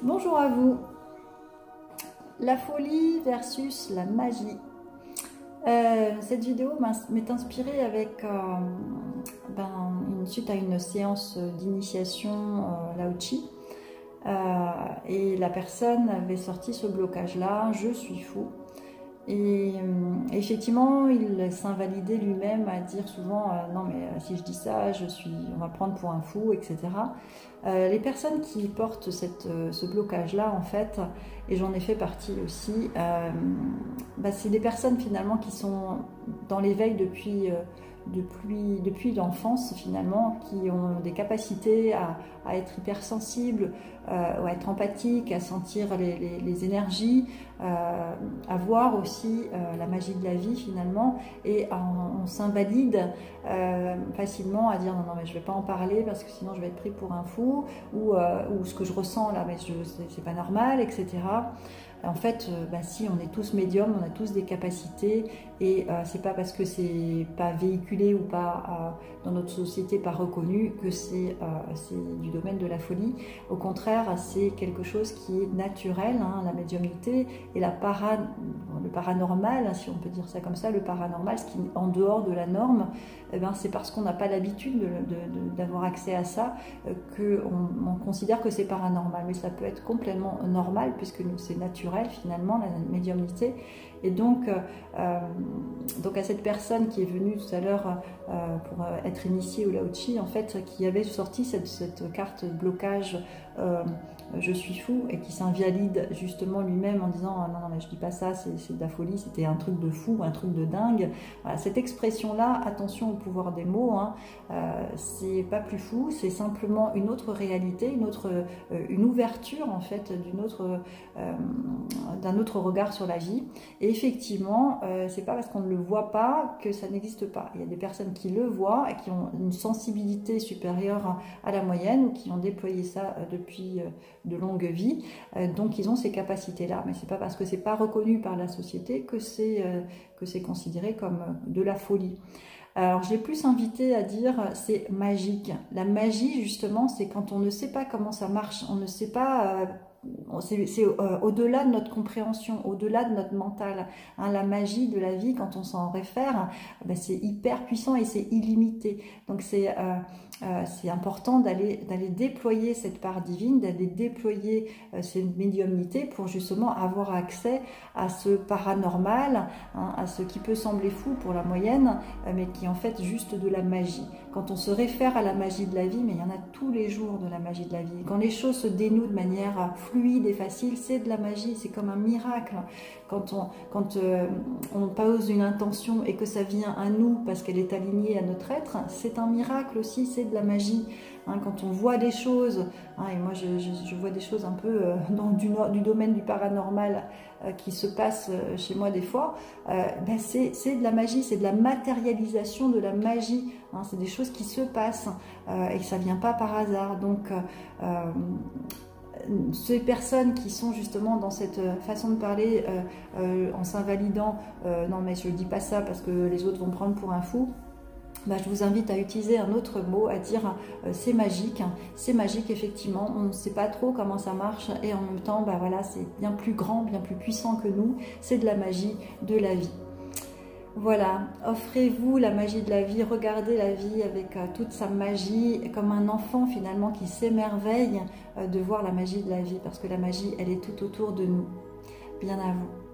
Bonjour à vous. La folie versus la magie. Cette vidéo m'est inspirée avec suite à une séance d'initiation Lao Chi. Et la personne avait sorti ce blocage-là, je suis fou. Et effectivement, il s'invalidait lui-même à dire souvent non mais si je dis ça, on va prendre pour un fou, etc. Les personnes qui portent ce blocage-là, en fait, et j'en ai fait partie aussi, c'est des personnes finalement qui sont dans l'éveil depuis l'enfance finalement, qui ont des capacités à être hypersensibles, à être empathiques, à sentir les énergies, à voir aussi la magie de la vie finalement, et on s'invalide facilement à dire non mais je vais pas en parler parce que sinon je vais être pris pour un fou, ou ce que je ressens là mais c'est pas normal, etc. En fait, si, on est tous médiums, on a tous des capacités, et c'est pas parce que c'est pas véhiculé ou pas dans notre société, pas reconnu, que c'est du domaine de la folie. Au contraire, c'est quelque chose qui est naturel, hein, la médiumnité et le paranormal, si on peut dire ça comme ça, le paranormal, ce qui est en dehors de la norme, c'est parce qu'on n'a pas l'habitude d'avoir accès à ça qu'on considère que c'est paranormal, mais ça peut être complètement normal puisque c'est naturel finalement, la médiumnité. Et donc à cette personne qui est venue tout à l'heure pour être initiée au Lao Chi, en fait, qui avait sorti cette carte blocage je suis fou, et qui s'invalide justement lui-même en disant non, non mais je dis pas ça, c'est de la folie, c'était un truc de fou, un truc de dingue. Voilà, cette expression-là, attention au pouvoir des mots, hein, c'est pas plus fou, c'est simplement une autre réalité, une ouverture en fait d'un autre regard sur la vie. Et effectivement, c'est pas parce qu'on ne le voit pas que ça n'existe pas. Il y a des personnes qui le voient et qui ont une sensibilité supérieure à la moyenne, ou qui ont déployé ça depuis de longues vies, donc ils ont ces capacités-là. Mais c'est pas parce que c'est pas reconnu par la société que c'est considéré comme de la folie. Alors j'ai plus invité à dire c'est magique. La magie justement, c'est quand on ne sait pas comment ça marche, on ne sait pas. C'est au-delà de notre compréhension, au-delà de notre mental. Hein, la magie de la vie, quand on s'en réfère, c'est hyper puissant et c'est illimité. Donc c'est important d'aller déployer cette part divine, d'aller déployer cette médiumnité pour justement avoir accès à ce paranormal, hein, à ce qui peut sembler fou pour la moyenne, mais qui est en fait juste de la magie. Quand on se réfère à la magie de la vie, mais il y en a tous les jours de la magie de la vie. Quand les choses se dénouent de manière fluide et facile, c'est de la magie, c'est comme un miracle. Quand on pose une intention et que ça vient à nous parce qu'elle est alignée à notre être, c'est un miracle aussi, c'est de la magie. Hein, quand on voit des choses, hein, et moi je vois des choses un peu du domaine du paranormal qui se passent chez moi des fois, c'est de la magie, c'est de la matérialisation de la magie. Hein, c'est des choses qui se passent et que ça ne vient pas par hasard. Donc ces personnes qui sont justement dans cette façon de parler en s'invalidant, non mais je ne dis pas ça parce que les autres vont prendre pour un fou, je vous invite à utiliser un autre mot, à dire c'est magique. C'est magique, effectivement, on ne sait pas trop comment ça marche, et en même temps voilà, c'est bien plus grand, bien plus puissant que nous, c'est de la magie de la vie. Voilà, offrez-vous la magie de la vie, regardez la vie avec toute sa magie, comme un enfant finalement qui s'émerveille de voir la magie de la vie, parce que la magie, elle est tout autour de nous. Bien à vous.